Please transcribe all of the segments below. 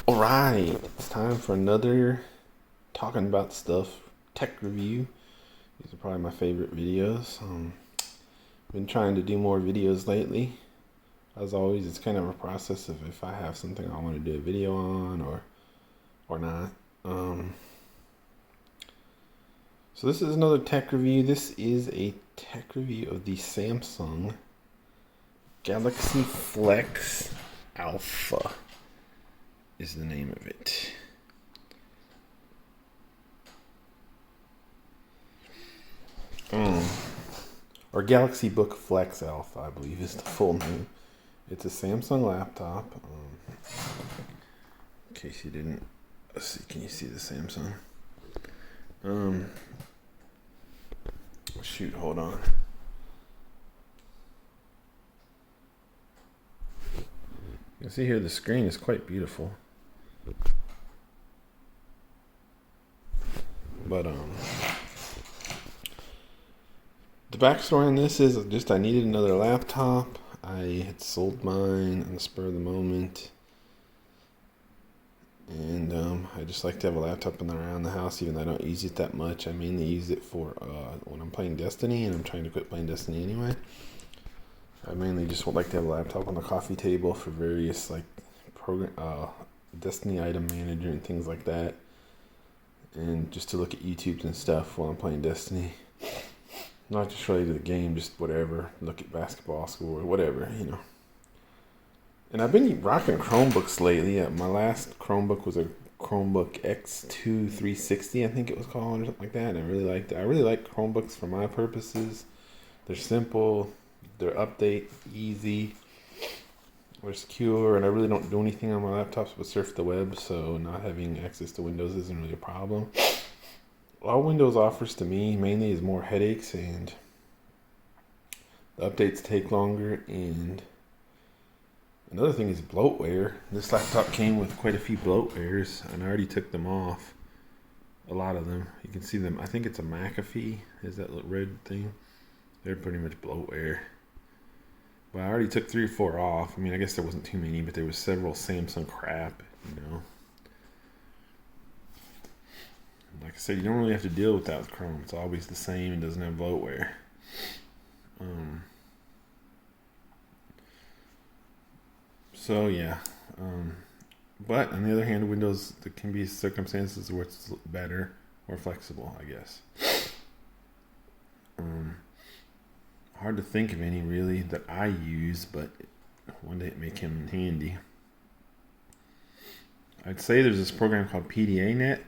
Alright, it's time for another talking about stuff tech review. These are probably my favorite videos. Been trying to do more videos lately. As always, it's kind of a process of if I have something I want to do a video on or not. So this is another tech review. This is a tech review of the Samsung Galaxy Flex Alpha is the name of it. Or Galaxy Book Flex Alpha, I believe is the full name. It's a Samsung laptop. In case you didn't see, can you see the Samsung? Shoot, hold on. You can see here the screen is quite beautiful. But the backstory on this is just I needed another laptop. I had sold mine on the spur of the moment, and I just like to have a laptop around the house, even though I don't use it that much. I mainly use it for when I'm playing Destiny, and I'm trying to quit playing Destiny anyway. I mainly just would like to have a laptop on the coffee table for various like Destiny item manager and things like that, and just to look at YouTube and stuff while I'm playing Destiny. Not just related to the game, just whatever. Look at basketball score, whatever, you know. And I've been rocking Chromebooks lately. My last Chromebook was a Chromebook X2 360, I think it was called, or something like that. And I really liked it. I really like Chromebooks for my purposes. They're simple, they're update easy, they're secure, and I really don't do anything on my laptops but surf the web, so not having access to Windows isn't really a problem. All Windows offers to me mainly is more headaches, and the updates take longer, and another thing is bloatware. This laptop came with quite a few bloatwares, and I already took them off. A lot of them. You can see them. I think it's a McAfee. Is that red thing? They're pretty much bloatware. But I already took 3 or 4 off. I mean, I guess there wasn't too many, but there was several Samsung crap, you know. Like I said, you don't really have to deal with that with Chrome. It's always the same and doesn't have bloatware. So yeah. But on the other hand, Windows, there can be circumstances where it's better or flexible, I guess. Hard to think of any really that I use, but one day it may come in handy. I'd say there's this program called PDA-Net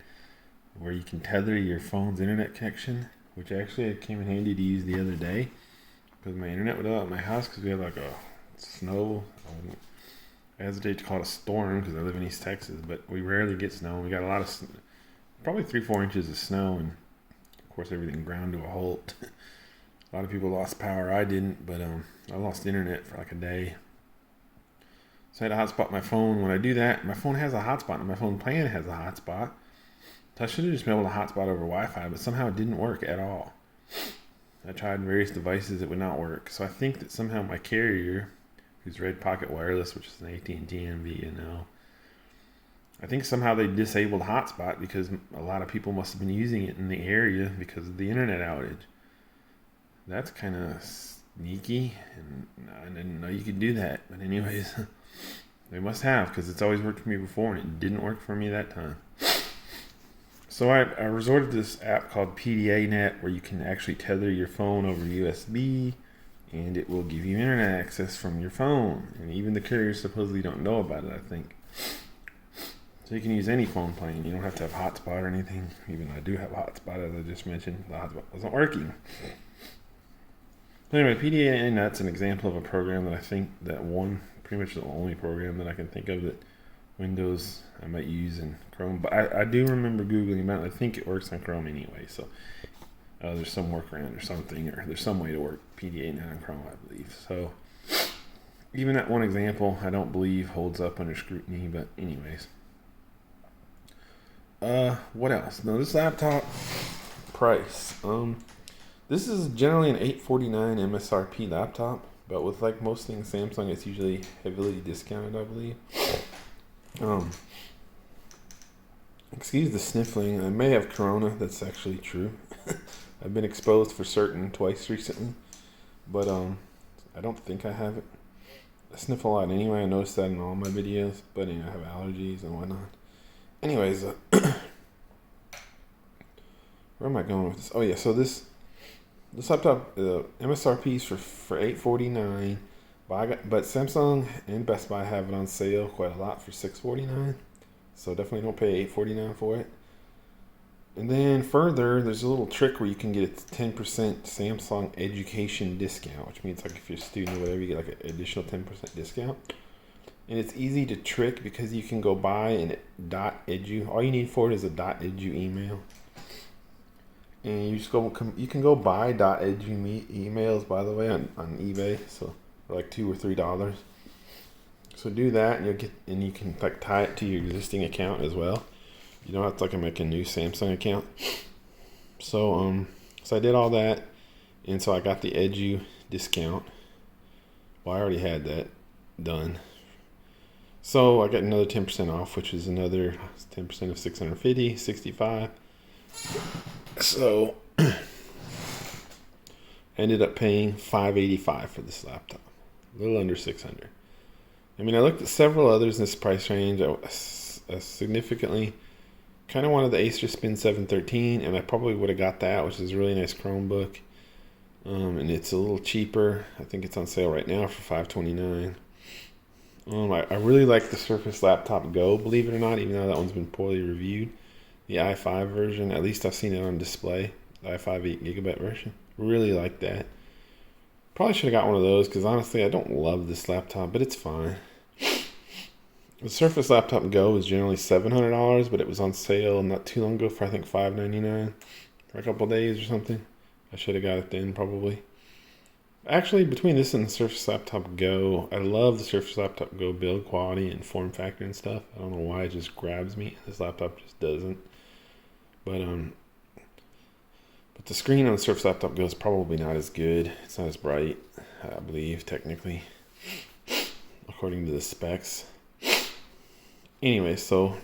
where you can tether your phone's internet connection, which actually it came in handy to use the other day because my internet went out at my house because we had like a snow. I hesitate to call it a storm because I live in East Texas, but we rarely get snow. We got a lot of, probably 3-4 inches of snow, and of course everything ground to a halt. A lot of people lost power. I didn't, but I lost internet for like a day. So I had to hotspot my phone. When I do that, my phone has a hotspot, and my phone plan has a hotspot. So I should have just been able to hotspot over Wi-Fi, but somehow it didn't work at all. I tried various devices, it would not work. So I think that somehow my carrier, who's Red Pocket Wireless, which is an AT&T MVNO, I think somehow they disabled hotspot because a lot of people must have been using it in the area because of the internet outage. That's kind of sneaky, and I didn't know you could do that. But anyways, they must have, because it's always worked for me before, and it didn't work for me that time. So I resorted to this app called PDA-Net where you can actually tether your phone over USB, and it will give you internet access from your phone. And even the carriers supposedly don't know about it, I think. So you can use any phone plan. You don't have to have hotspot or anything. Even though I do have a hotspot, as I just mentioned. The hotspot wasn't working. Anyway, PDA-Net's an example of a program that I think that pretty much the only program that I can think of that Windows I might use in Chrome. But I do remember Googling about it. I think it works on Chrome anyway. So there's some workaround or something, or there's some way to work PDA-Net on Chrome, I believe. So even that one example, I don't believe holds up under scrutiny. But anyways, what else? Now this laptop price. This is generally an $849 MSRP laptop, but with like most things Samsung, it's usually heavily discounted, I believe. Excuse the sniffling. I may have corona. That's actually true. I've been exposed for certain twice recently, but I don't think I have it. I sniff a lot anyway. I noticed that in all my videos, but I have allergies and whatnot. Anyways, where am I going with this? Oh yeah, so this laptop, MSRP is for $849, but Samsung and Best Buy have it on sale quite a lot for $649. So definitely don't pay $849 for it. And then further, there's a little trick where you can get a 10% Samsung education discount, which means like if you're a student or whatever, you get like an additional 10% discount. And it's easy to trick because you can go buy an .edu. All you need for it is a .edu email. And you just you can go buy .edu emails, by the way, on eBay. So for like $2 or $3. So do that, and you can like tie it to your existing account as well. You don't have to like make a new Samsung account. So I did all that, and so I got the Edu discount. Well, I already had that done. So I got another 10% off, which is another 10% of $650, $65. So I ended up paying $585 for this laptop, a little under $600. I mean, I looked at several others in this price range. I significantly kind of wanted the Acer Spin 713, and I probably would have got that, which is a really nice Chromebook. And it's a little cheaper. I think it's on sale right now for $529. I really like the Surface Laptop Go, believe it or not, even though that one's been poorly reviewed. The i5 version, at least I've seen it on display. The i5 8GB version. Really like that. Probably should have got one of those because honestly, I don't love this laptop, but it's fine. The Surface Laptop Go is generally $700, but it was on sale not too long ago for I think $599 for a couple days or something. I should have got it then probably. Actually, between this and the Surface Laptop Go, I love the Surface Laptop Go build quality and form factor and stuff. I don't know why it just grabs me. This laptop just doesn't. But the screen on the Surface Laptop Go is probably not as good. It's not as bright, I believe, technically, according to the specs. Anyway, so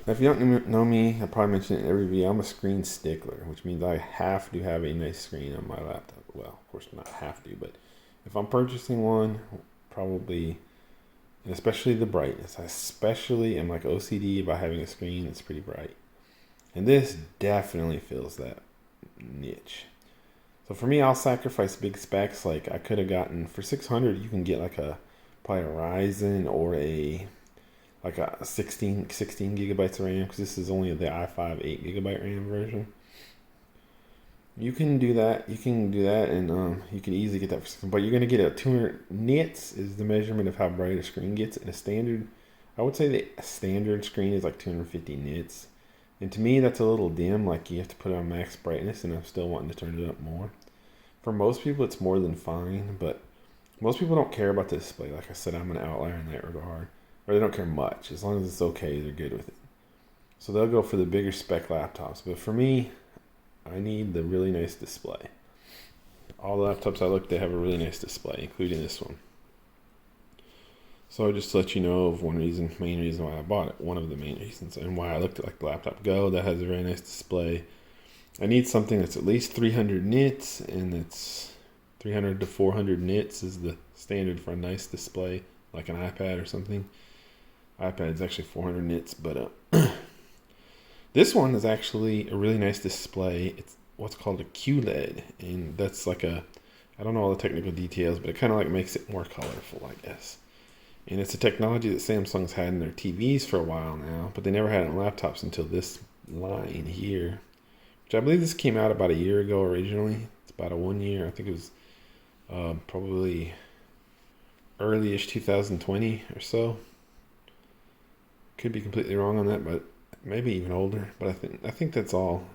if you don't know me, I probably mentioned it in every video. I'm a screen stickler, which means I have to have a nice screen on my laptop. Well, of course, not have to, but if I'm purchasing one, probably, and especially the brightness. I especially am like OCD about having a screen that's pretty bright. And this definitely fills that niche. So for me, I'll sacrifice big specs. Like I could have gotten, for $600, you can get like probably a Ryzen or a 16 gigabytes of RAM, because this is only the i5 8GB RAM version. You can do that. And you can easily get that but you're gonna get a 200 nits is the measurement of how bright a screen gets. And I would say the standard screen is like 250 nits. And to me, that's a little dim. Like you have to put it on max brightness, and I'm still wanting to turn it up more. For most people, it's more than fine, but most people don't care about the display. Like I said, I'm an outlier in that regard. Or they don't care much. As long as it's okay, they're good with it. So they'll go for the bigger spec laptops. But for me, I need the really nice display. All the laptops I looked at have a really nice display, including this one. So just to let you know of main reason why I bought it. One of the main reasons, and why I looked at like the Laptop Go that has a very nice display. I need something that's at least 300 nits, and it's 300 to 400 nits is the standard for a nice display, like an iPad or something. iPad's actually 400 nits, but this one is actually a really nice display. It's what's called a QLED, and that's like I don't know all the technical details, but it kind of like makes it more colorful, I guess. And it's a technology that Samsung's had in their TVs for a while now, but they never had it in laptops until this line here, which I believe this came out about a year ago originally. It's about a 1 year. I think it was probably early-ish 2020 or so. Could be completely wrong on that, but maybe even older. But I think that's all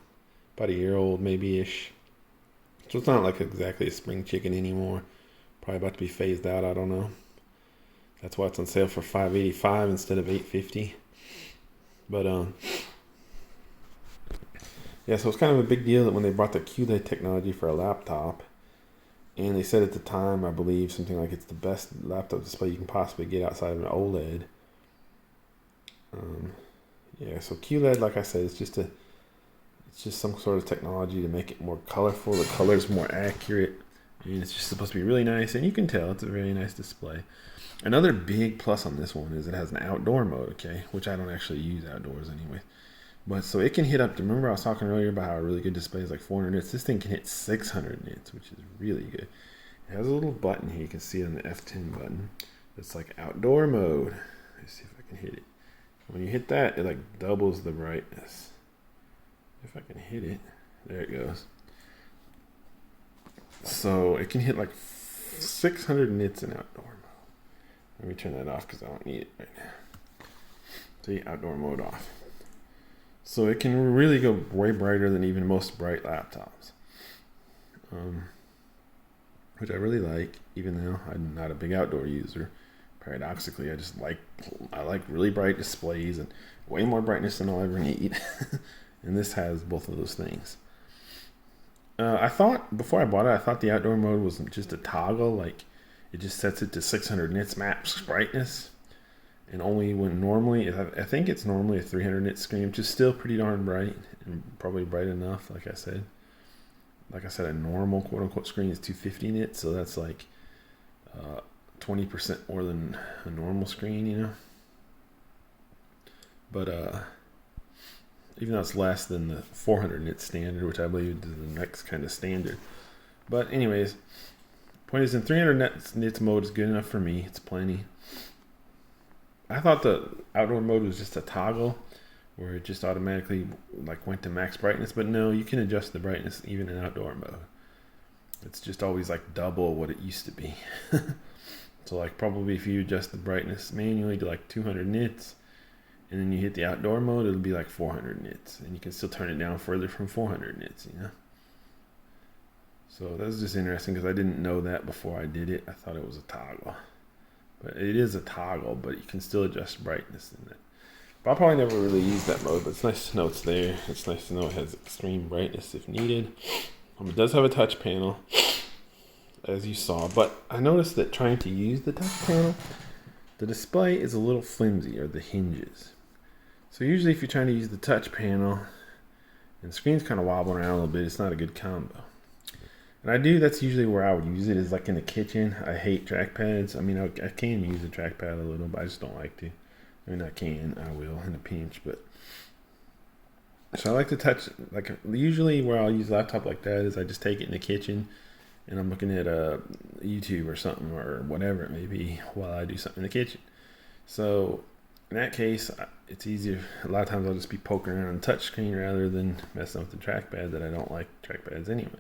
about a year old, maybe-ish. So it's not like exactly a spring chicken anymore. Probably about to be phased out. I don't know. That's why it's on sale for $585 instead of $850. But yeah, so it's kind of a big deal that when they brought the QLED technology for a laptop, and they said at the time, I believe, something like it's the best laptop display you can possibly get outside of an OLED. Yeah, so QLED, like I said, it's just some sort of technology to make it more colorful. The color's more accurate, and it's just supposed to be really nice. And you can tell it's a very nice display. Another big plus on this one is it has an outdoor mode, okay, which I don't actually use outdoors anyway. But so it can hit up to, remember I was talking earlier about how a really good display is like 400 nits. This thing can hit 600 nits, which is really good. It has a little button here. You can see it on the F10 button. It's like outdoor mode. Let's see if I can hit it. When you hit that, it like doubles the brightness. If I can hit it, there it goes. So it can hit like 600 nits in outdoor mode. Let me turn that off because I don't need it right now. See, outdoor mode off. So it can really go way brighter than even most bright laptops, which I really like, even though I'm not a big outdoor user. Paradoxically, I like really bright displays and way more brightness than I'll ever need. And this has both of those things. I thought, before I bought it, I thought the outdoor mode was just a toggle, like it just sets it to 600 nits max brightness. And only when normally, I think it's normally a 300 nit screen, which is still pretty darn bright and probably bright enough, like I said. Like I said, a normal quote unquote screen is 250 nits, so that's like 20% more than a normal screen, you know. But even though it's less than the 400 nit standard, which I believe is the next kind of standard. But anyways, point is, in 300 nits mode is good enough for me. It's plenty. I thought the outdoor mode was just a toggle where it just automatically like went to max brightness, but no, you can adjust the brightness even in outdoor mode. It's just always like double what it used to be. So like probably if you adjust the brightness manually to like 200 nits and then you hit the outdoor mode, it'll be like 400 nits, and you can still turn it down further from 400 nits, you know. So that was just interesting because I didn't know that before I did it. I thought it was a toggle. But it is a toggle, but you can still adjust brightness in it. But I'll probably never really use that mode, but it's nice to know it's there. It's nice to know it has extreme brightness if needed. It does have a touch panel, as you saw, but I noticed that trying to use the touch panel, the display is a little flimsy, or the hinges. So usually if you're trying to use the touch panel, and the screen's kind of wobbling around a little bit, it's not a good combo. And that's usually where I would use it, is like in the kitchen. I hate trackpads. I mean, I can use a trackpad a little, but I just don't like to. I mean, I will in a pinch, but. So I like to touch, like usually where I'll use a laptop like that is I just take it in the kitchen and I'm looking at YouTube or something or whatever it may be while I do something in the kitchen. So in that case, it's easier. A lot of times I'll just be poking around on the touch screen rather than messing with the trackpad, that I don't like trackpads anyway.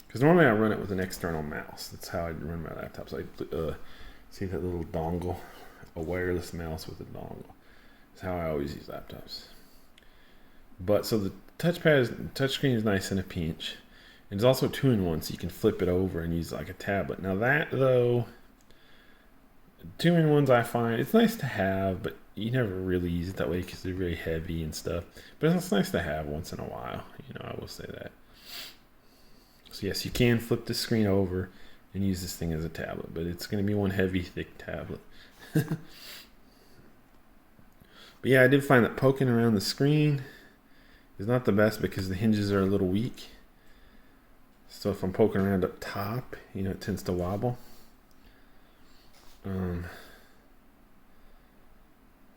Because normally I run it with an external mouse. That's how I run my laptops. I see that little dongle, a wireless mouse with a dongle. That's how I always use laptops. But so the touchscreen is nice in a pinch. And it's also 2-in-1, so you can flip it over and use like a tablet. Now that though, 2-in-1s I find it's nice to have, but you never really use it that way because they're very heavy and stuff. But it's nice to have once in a while. You know, I will say that. So yes, you can flip the screen over and use this thing as a tablet, but it's going to be one heavy, thick tablet. But yeah, I did find that poking around the screen is not the best because the hinges are a little weak. So if I'm poking around up top, you know, it tends to wobble.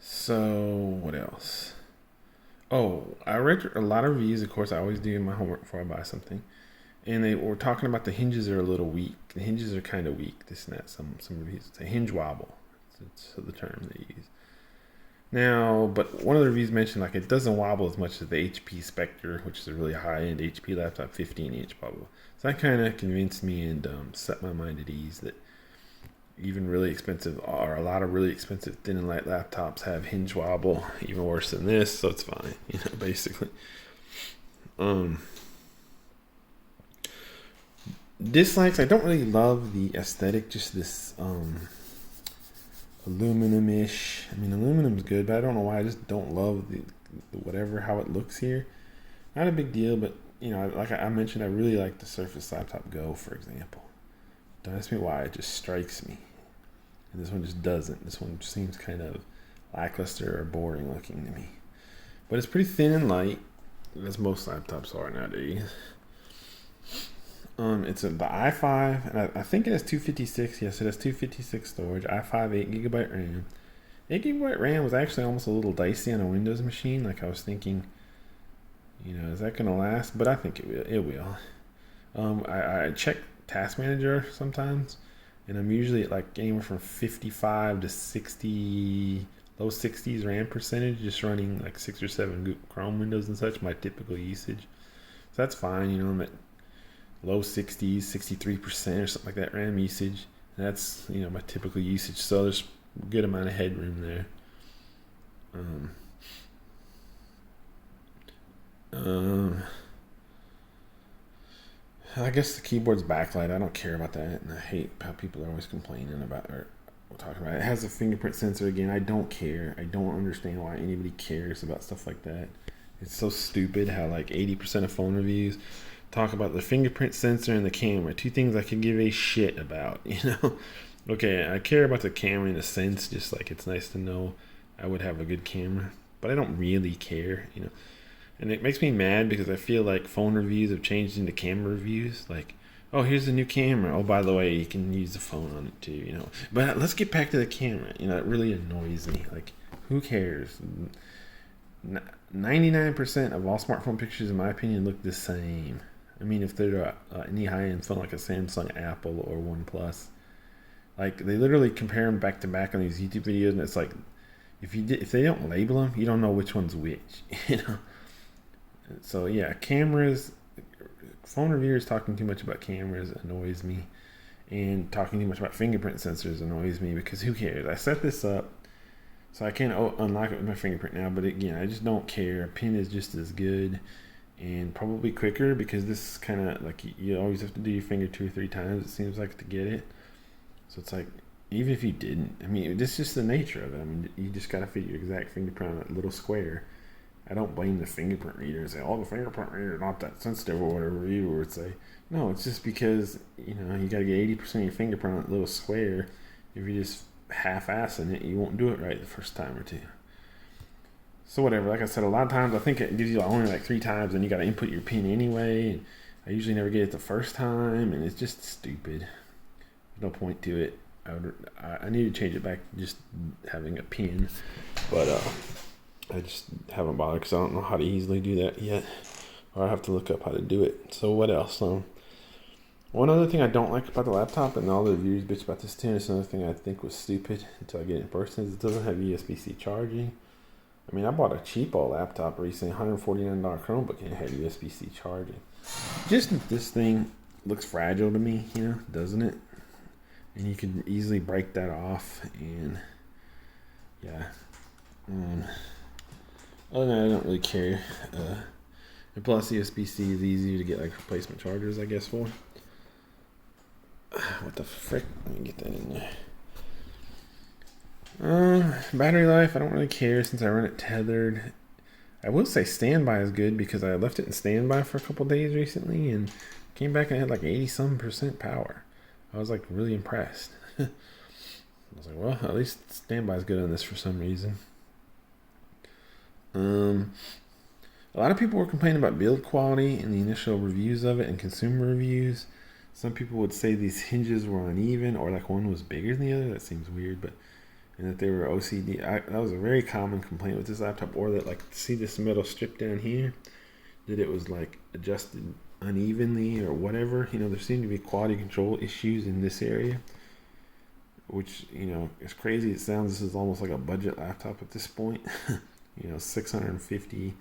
So what else? Oh, I read a lot of reviews. Of course, I always do my homework before I buy something. And they were talking about the hinges are a little weak. The hinges are kind of weak. This and that. Some reviews. It's a hinge wobble. It's the term they use. Now, but one of the reviews mentioned like it doesn't wobble as much as the HP Spectre, which is a really high-end HP laptop, 15-inch bubble. So that kind of convinced me and set my mind at ease that even really expensive, or a lot of really expensive thin and light laptops have hinge wobble, even worse than this. So it's fine, you know, basically. Dislikes, I don't really love the aesthetic, just this aluminum-ish. I mean, aluminum's good, but I don't know why I just don't love the whatever, how it looks here. Not a big deal, but you know, like I mentioned, I really like the Surface Laptop Go, for example. Don't ask me why, it just strikes me. And this one just doesn't. This one seems kind of lackluster or boring looking to me. but it's pretty thin and light, as most laptops are nowadays. It's the i5, and I think it has 256. Yes, it has 256 storage. i5, 8 GB RAM. 8 GB RAM was actually almost a little dicey on a Windows machine. Like I was thinking, is that gonna last? But I think it will. It will. I check Task Manager sometimes, and I'm usually at like anywhere from 55 to 60, low 60s RAM percentage, just running like 6 or 7 Chrome windows and such. My typical usage, so that's fine. I'm at low 60s, 63% or something like that RAM usage. And that's my typical usage. So there's a good amount of headroom there. I guess the keyboard's backlight. I don't care about that, and I hate how people are always complaining about or talking about it. It has a fingerprint sensor again. I don't care. I don't understand why anybody cares about stuff like that. It's so stupid how like 80% of phone reviews talk about the fingerprint sensor and the camera. Two things I could give a shit about, Okay, I care about the camera in a sense, just like it's nice to know I would have a good camera, but I don't really care, And it makes me mad because I feel like phone reviews have changed into camera reviews. Like, oh, here's a new camera. Oh, by the way, you can use the phone on it too, But let's get back to the camera. It really annoys me. Like, who cares? 99% of all smartphone pictures, in my opinion, look the same. I mean, if they're any high-end phone like a Samsung, Apple, or OnePlus, like they literally compare them back to back on these YouTube videos, and it's like if they don't label them, you don't know which one's which. So yeah, cameras. Phone reviewers talking too much about cameras annoys me, and talking too much about fingerprint sensors annoys me because who cares? I set this up so I can unlock it with my fingerprint now, but again, I just don't care. A pin is just as good and probably quicker because this is kind of like you always have to do your finger 2 or 3 times, it seems like, to get it. So it's like, even if you didn't, I mean, this is just the nature of it. I mean, you just got to fit your exact fingerprint on that little square. I don't blame the fingerprint reader and say, oh, the fingerprint reader is not that sensitive or whatever you would say. No, it's just because, you got to get 80% of your fingerprint on that little square. If you just half-assing it, you won't do it right the first time or two. So whatever, like I said, a lot of times I think it gives you only like 3 times and you got to input your pin anyway. And I usually never get it the first time, and it's just stupid. There's no point to it. I need to change it back to just having a pin, but I just haven't bothered because I don't know how to easily do that yet, or I have to look up how to do it. So what else? One other thing I don't like about the laptop, and all the reviews bitch about this too, and it's another thing I think was stupid until I get it in person, is it doesn't have USB-C charging. I mean, I bought a cheapo laptop recently, $149 Chromebook, and it had USB-C charging. Just this thing looks fragile to me, doesn't it? And you can easily break that off, and yeah. Other than that, I don't really care. And plus, USB-C is easier to get like replacement chargers, I guess, for. What the frick? Let me get that in there. Battery life, I don't really care since I run it tethered. I will say standby is good because I left it in standby for a couple days recently and came back and had like 80-some% power. I was like really impressed. I was like, well, at least standby is good on this for some reason. A lot of people were complaining about build quality in the initial reviews of it and consumer reviews. Some people would say these hinges were uneven, or like one was bigger than the other. That seems weird, and that they were OCD. That was a very common complaint with this laptop. Or that, like, see this metal strip down here, that it was like adjusted unevenly or whatever. There seemed to be quality control issues in this area, which, as crazy it sounds, this is almost like a budget laptop at this point. $650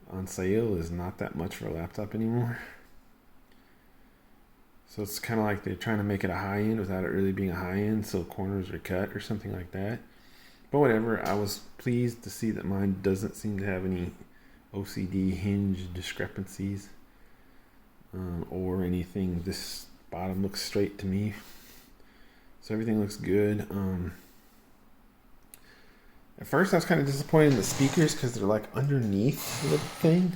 on sale is not that much for a laptop anymore. So it's kind of like they're trying to make it a high end without it really being a high end, so corners are cut or something like that. But whatever, I was pleased to see that mine doesn't seem to have any OCD hinge discrepancies or anything. This bottom looks straight to me, so everything looks good. At first, I was kind of disappointed in the speakers because they're like underneath the thing.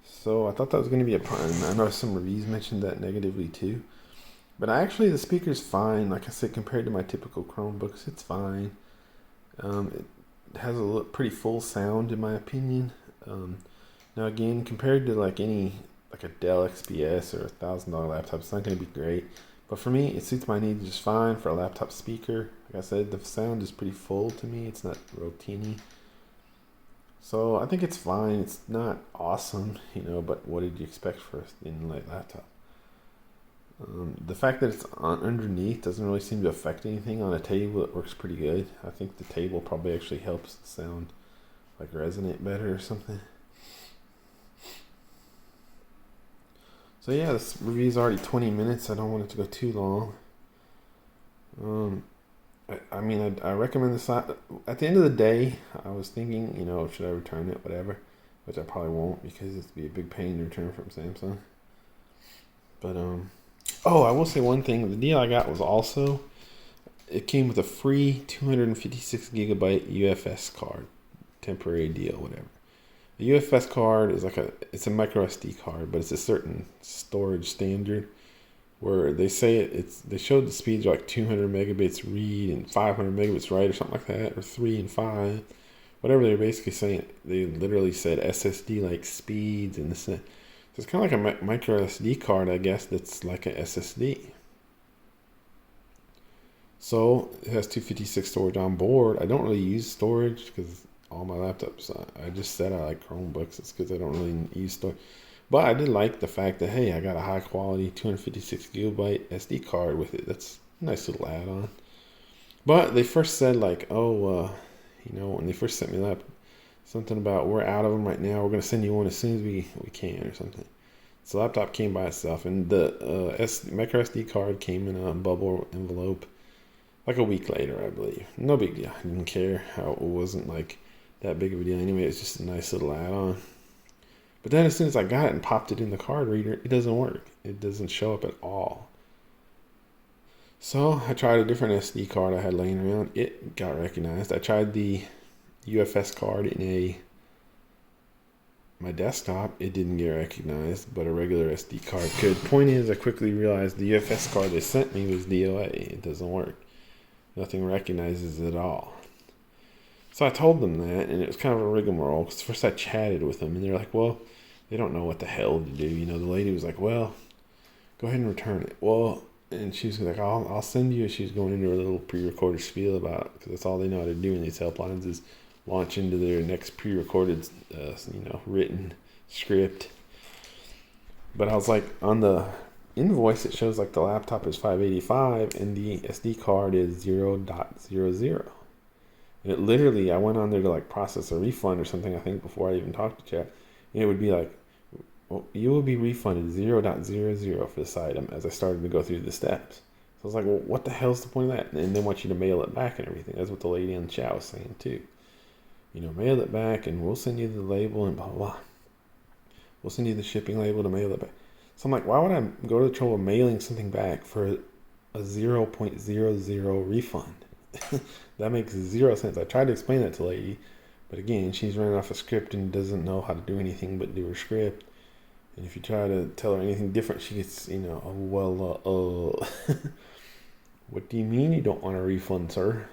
So I thought that was going to be a problem. I know some reviews mentioned that negatively too. But actually, the speaker's fine. Like I said, compared to my typical Chromebooks, it's fine. has a pretty full sound in my opinion. Now again, compared to like a Dell XPS or $1,000 laptop, it's not going to be great. But for me, it suits my needs just fine for a laptop speaker. Like I said, the sound is pretty full to me. It's not real teeny. So I think it's fine. It's not awesome, but what did you expect for a thin light laptop? The fact that it's underneath doesn't really seem to affect anything. On a table, it works pretty good. I think the table probably actually helps the sound like resonate better or something. So yeah, this review is already 20 minutes. I don't want it to go too long. I recommend this. At the end of the day, I was thinking, should I return it, whatever, which I probably won't because it'd be a big pain to return from Samsung. But I will say one thing. The deal I got was also, it came with a free 256 gigabyte UFS card, temporary deal, whatever. The UFS card is it's a micro SD card, but it's a certain storage standard where they say they showed the speeds are like 200 megabits read and 500 megabits write or something like that, or 3 and 5, whatever they're basically saying. They literally said SSD like speeds and this. So it's kind of like a micro SD card, I guess, that's like a SSD. So it has 256 storage on board. I don't really use storage because all my laptops, I just said I like Chromebooks. It's because I don't really use storage. But I did like the fact that, hey, I got a high quality 256 gigabyte SD card with it. That's a nice little add-on. But they first said when they first sent me that, something about we're out of them right now. We're going to send you one as soon as we can or something. So the laptop came by itself, and the micro SD card came in a bubble envelope like a week later, I believe. No big deal. I didn't care how it wasn't like that big of a deal anyway. It's just a nice little add-on. But then as soon as I got it and popped it in the card reader, it doesn't work. It doesn't show up at all. So I tried a different SD card I had laying around. It got recognized. I tried the UFS card in my desktop. It didn't get recognized, but a regular SD card could. Point is, I quickly realized the UFS card they sent me was DOA. It doesn't work. Nothing recognizes it at all. So I told them that, and it was kind of a rigmarole, because first I chatted with them, and they're like, well, they don't know what the hell to do. The lady was like, well, go ahead and return it. Well, and she's like, I'll send you. She was going into a little pre-recorded spiel about, because that's all they know how to do in these helplines is launch into their next pre-recorded, written script. But I was like, on the invoice, it shows like the laptop is $585 and the SD card is 0.00. And it literally, I went on there to like process a refund or something, I think, before I even talked to chat. And it would be like, well, you will be refunded 0.00 for this item as I started to go through the steps. So I was like, well, what the hell's the point of that? And they want you to mail it back and everything. That's what the lady in the chat was saying too. Mail it back and we'll send you the label and blah, blah, blah. We'll send you the shipping label to mail it back. So I'm like, why would I go to the trouble of mailing something back for a 0.00 refund? That makes zero sense. I tried to explain that to the lady, but again, she's running off a script and doesn't know how to do anything but do her script. And if you try to tell her anything different, she gets, what do you mean you don't want a refund, sir?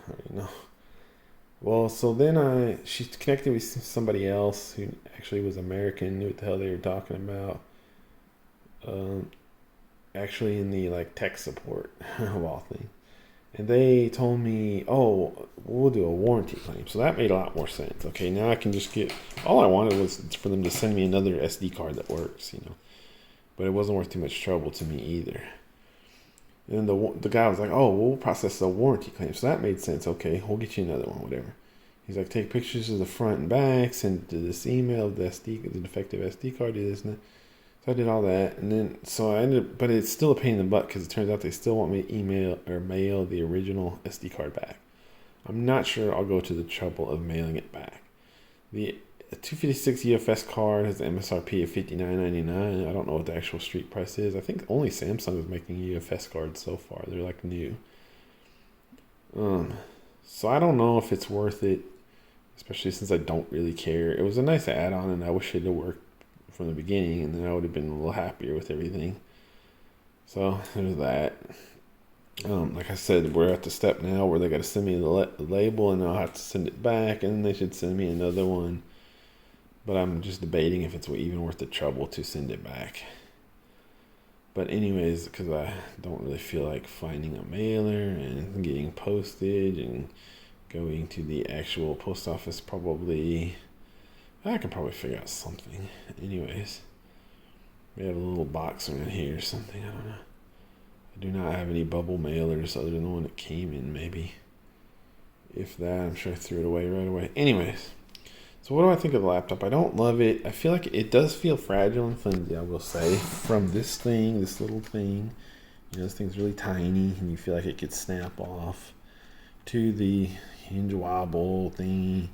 Well, so then she connected with somebody else who actually was American, knew what the hell they were talking about. Actually in the like tech support of all things. And they told me, oh, we'll do a warranty claim. So that made a lot more sense. Okay, now I can just all I wanted was for them to send me another SD card that works, But it wasn't worth too much trouble to me either. And the guy was like, oh, we'll process a warranty claim. So that made sense. Okay, we'll get you another one, whatever. He's like, take pictures of the front and back, send it to this email, the defective SD card, do this and that. So I did all that, and then but it's still a pain in the butt because it turns out they still want me to email or mail the original SD card back. I'm not sure I'll go to the trouble of mailing it back. The 256 UFS card has an MSRP of $59.99. I don't know what the actual street price is. I think only Samsung is making UFS cards so far. They're like new. So I don't know if it's worth it, especially since I don't really care. It was a nice add-on, and I wish it had worked from the beginning, and then I would have been a little happier with everything. So there's that. Like I said, we're at the step now where they got to send me the label, and I'll have to send it back, and then they should send me another one. But I'm just debating if it's even worth the trouble to send it back. But anyways, because I don't really feel like finding a mailer and getting postage and going to the actual post office, probably I can probably figure out something. Anyways, we have a little box around here or something. I don't know. I do not have any bubble mailers other than the one that came in, maybe. If that, I'm sure I threw it away right away. Anyways, so what do I think of the laptop? I don't love it. I feel like it does feel fragile and flimsy, I will say, from this little thing. This thing's really tiny, and you feel like it could snap off, to the hinge wobble thingy,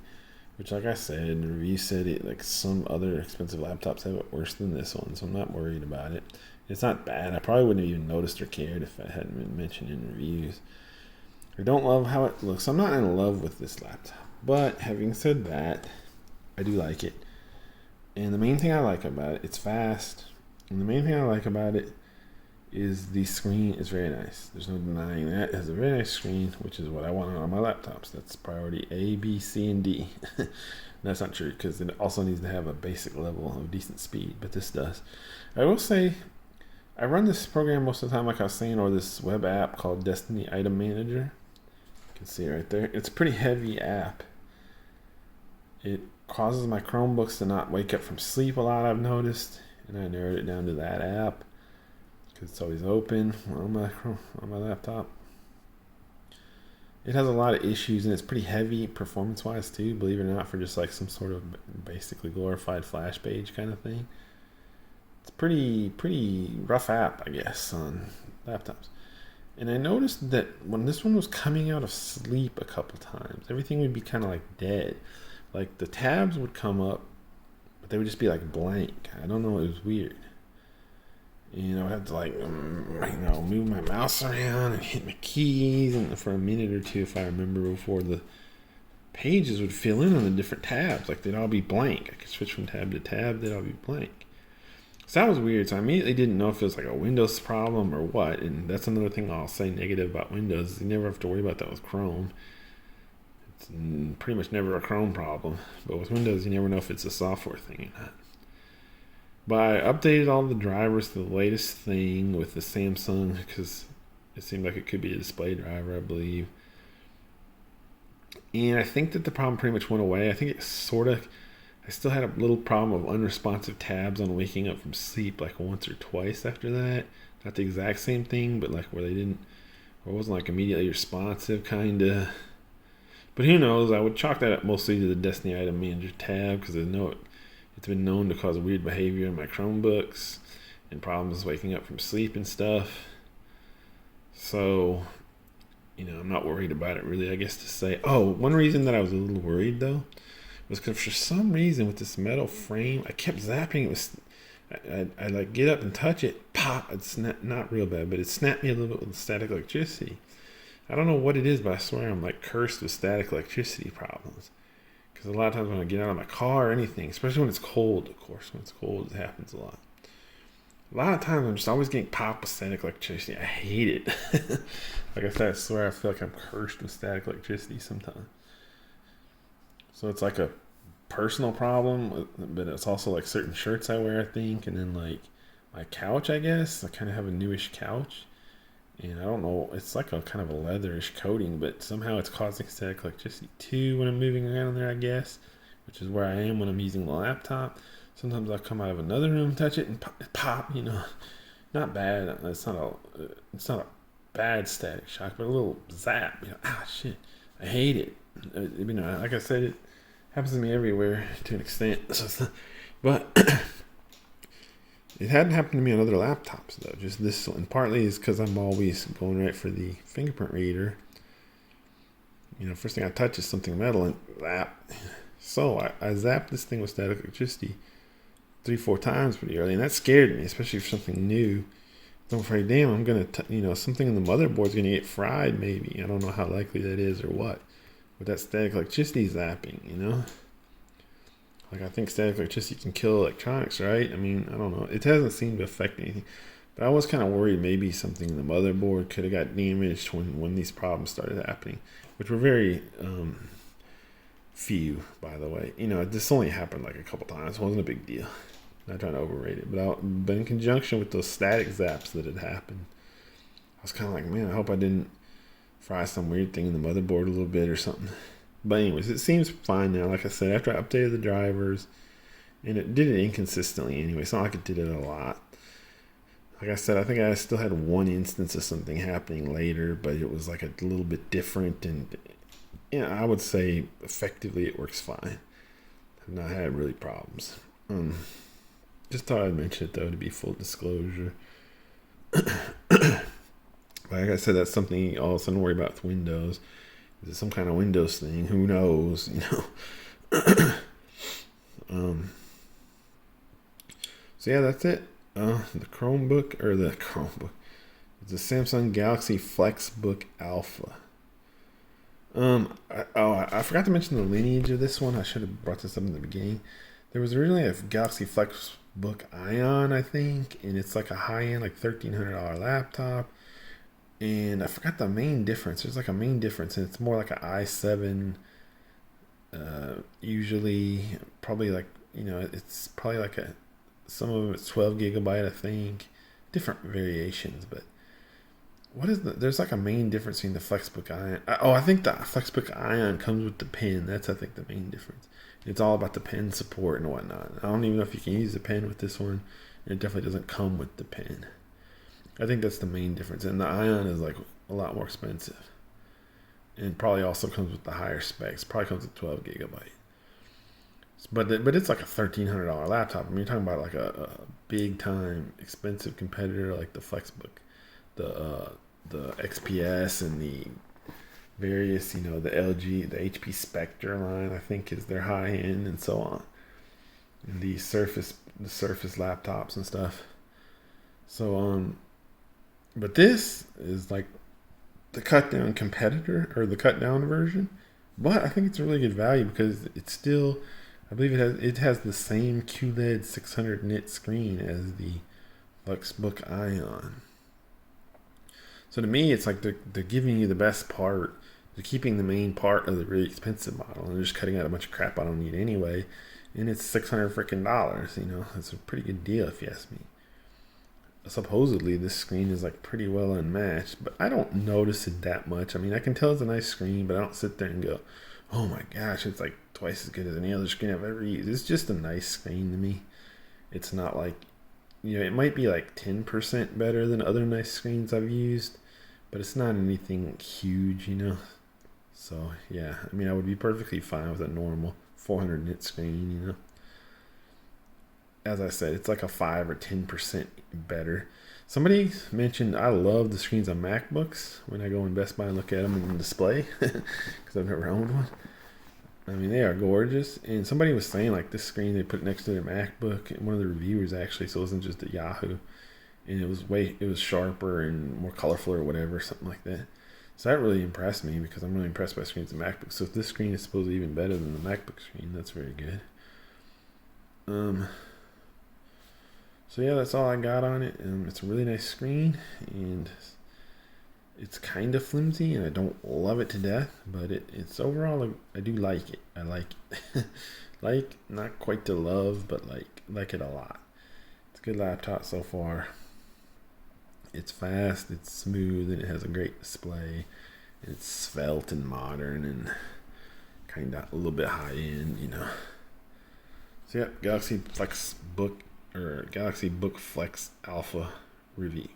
which, like I said, the review said it, like some other expensive laptops have it worse than this one, so I'm not worried about it. It's not bad. I probably wouldn't have even noticed or cared if it hadn't been mentioned in reviews. I don't love how it looks. I'm not in love with this laptop. But having said that, I do like it. And the main thing I like about it, it's fast. And the main thing I like about it is the screen is very nice. There's no denying that. It has a very nice screen, which is what I want on all my laptops. That's priority A, B, C, and D. That's not true, because it also needs to have a basic level of decent speed, but this does. I will say, I run this program most of the time, like I was saying, or this web app called Destiny Item Manager. You can see it right there. It's a pretty heavy app. It causes my Chromebooks to not wake up from sleep a lot, I've noticed, and I narrowed it down to that app because it's always open on my laptop. It has a lot of issues, and it's pretty heavy performance-wise too, believe it or not, for just like some sort of basically glorified Flash page kind of thing. It's pretty rough app, I guess, on laptops. And I noticed that when this one was coming out of sleep a couple times, everything would be kind of like dead. Like the tabs would come up, but they would just be like blank. I don't know, it was weird. I had to move my mouse around and hit my keys and for a minute or two, if I remember, before the pages would fill in on the different tabs. Like they'd all be blank. I could switch from tab to tab, they'd all be blank. So that was weird. So I immediately didn't know if it was like a Windows problem or what. And that's another thing I'll say negative about Windows. You never have to worry about that with Chrome. It's pretty much never a Chrome problem. But with Windows, you never know if it's a software thing or not. But I updated all the drivers to the latest thing with the Samsung because it seemed like it could be a display driver, I believe. And I think that the problem pretty much went away. I think it I still had a little problem of unresponsive tabs on waking up from sleep like once or twice after that. Not the exact same thing, but like where it wasn't like immediately responsive kind of. But who knows? I would chalk that up mostly to the Destiny Item Manager tab because I know it's been known to cause weird behavior in my Chromebooks and problems waking up from sleep and stuff. So, I'm not worried about it really, I guess, to say. Oh, one reason that I was a little worried though was because for some reason with this metal frame, I kept zapping. It was, I like get up and touch it, pop. It's not real bad, but it snapped me a little bit with static electricity. I don't know what it is, but I swear I'm like cursed with static electricity problems. Because a lot of times when I get out of my car or anything, especially when it's cold, of course, when it's cold, it happens a lot. A lot of times I'm just always getting popped with static electricity. I hate it. Like I said, I swear I feel like I'm cursed with static electricity sometimes. So it's like a personal problem, but it's also like certain shirts I wear, I think, and then like my couch, I guess. I kind of have a newish couch, and I don't know, it's like a kind of a leatherish coating, but somehow it's causing static electricity too when I'm moving around there, I guess, which is where I am when I'm using the laptop. Sometimes I'll come out of another room, touch it, and pop, not bad. It's not a bad static shock, but a little zap. Shit, I hate it. Like I said, it happens to me everywhere to an extent. But it hadn't happened to me on other laptops though. Just this one. Partly is because I'm always going right for the fingerprint reader. First thing I touch is something metal and zap. So I zapped this thing with static electricity 3-4 times pretty early, and that scared me, especially for something new. I'm afraid, damn, I'm gonna, something in the motherboard's gonna get fried. Maybe I don't know how likely that is or what. With that static electricity zapping, Like I think static electricity can kill electronics, right? I don't know. It hasn't seemed to affect anything. But I was kind of worried maybe something in the motherboard could have got damaged when these problems started happening, which were very few, by the way. This only happened like a couple times. It wasn't a big deal. Not trying to overrate it, but in conjunction with those static zaps that had happened, I was kind of like, man, I hope I didn't fry some weird thing in the motherboard a little bit or something. But anyways, it seems fine now. Like I said, after I updated the drivers, and it did it inconsistently anyway. It's not like it did it a lot. Like I said, I think I still had one instance of something happening later, but it was like a little bit different. And I would say effectively it works fine. I've not had really problems. Just thought I'd mention it though to be full disclosure. Like I said, that's something all of a sudden worry about with Windows. Is it some kind of Windows thing? Who knows? So yeah, that's it. The Chromebook. It's a Samsung Galaxy Flexbook Alpha. I forgot to mention the lineage of this one. I should have brought this up in the beginning. There was originally a Galaxy Flexbook Ion, I think, and it's like a high-end, like $1,300 laptop. And I forgot the main difference. There's like a main difference, and it's more like an i7. Usually, probably like it's probably like some of them it's 12 gigabyte, I think. Different variations, but there's like a main difference between the Flexbook Ion. I think the Flexbook Ion comes with the pen. That's, I think, the main difference. It's all about the pen support and whatnot. I don't even know if you can use the pen with this one. And it definitely doesn't come with the pen. I think that's the main difference. And the Ion is like a lot more expensive. And probably also comes with the higher specs. Probably comes with 12 gigabyte. But it's like a $1,300 laptop. I mean, you're talking about like a big time expensive competitor like the Flexbook, the XPS, and the various, the LG, the HP Spectre line, I think, is their high end, and so on. And the Surface laptops and stuff. So but this is like the cut down competitor, or the cut down version. But I think it's a really good value because it's still, I believe it has the same QLED 600 nit screen as the Flexbook Ion. So to me, it's like they're giving you the best part. They're keeping the main part of the really expensive model, and they're just cutting out a bunch of crap I don't need anyway. And it's $600 freaking dollars. It's a pretty good deal if you ask me. Supposedly this screen is like pretty well unmatched, but I don't notice it that much. I mean, I can tell it's a nice screen, but I don't sit there and go, oh my gosh, it's like twice as good as any other screen I've ever used. It's just a nice screen to me. It's not like, it might be like 10% better than other nice screens I've used, but it's not anything huge, So yeah, I mean, I would be perfectly fine with a normal 400 nit screen, As I said, it's like a 5 or 10% better. Somebody mentioned I love the screens on MacBooks when I go in Best Buy and look at them in the display, because I've never owned one. I mean, they are gorgeous. And somebody was saying like this screen they put next to their MacBook, and one of the reviewers actually, so it wasn't just a Yahoo, and it was sharper and more colorful or whatever, something like that. So that really impressed me, because I'm really impressed by screens in MacBooks. So if this screen is supposedly even better than the MacBook screen, that's very good. So yeah, that's all I got on it. It's a really nice screen, and it's kind of flimsy, and I don't love it to death, but it's overall, I do like it. I like it. Like, not quite to love, but like it a lot. It's a good laptop so far. It's fast, it's smooth, and it has a great display. And it's svelte and modern and kind of a little bit high end, So yeah, Galaxy Book Flex Alpha review.